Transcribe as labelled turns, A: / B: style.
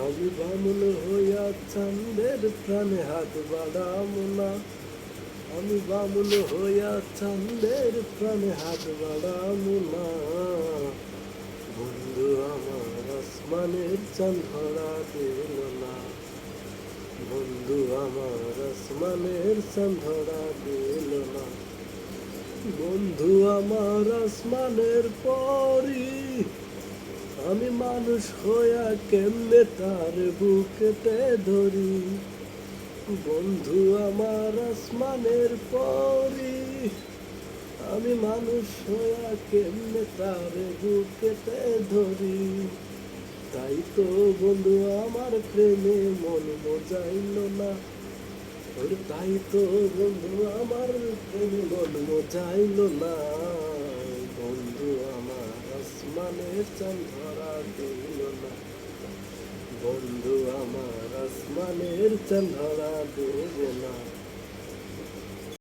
A: আমি বামুন হইয়া চাঁদের প্রাণে হাত বাড়াবো না। আমি বামুন হইয়া চাঁদের প্রাণে হাত বাড়াবো না। বন্ধু আমার আসমানের চাঁদ ধরা দিল না। বন্ধু আমার আসমানের চাঁদ ধরা দিল না। বন্ধু আমার আসমানের পরি, আমি মানুষ হইয়া কেমনে তার বুকেতে ধরি। বন্ধু আমার আসমানের পরি, আমি মানুষ হইয়া কেমনে তার বুকেতে ধরি। তাই তো বন্ধু আমার প্রেমে মন মজাইল না। ওরে তাই তো বন্ধু আমার প্রেমে মন মজাইল না। বন্ধু আমার আসমানের চাঁদ ধরা দিল না। বন্ধু আমার আসমানের চাঁদ ধরা দিল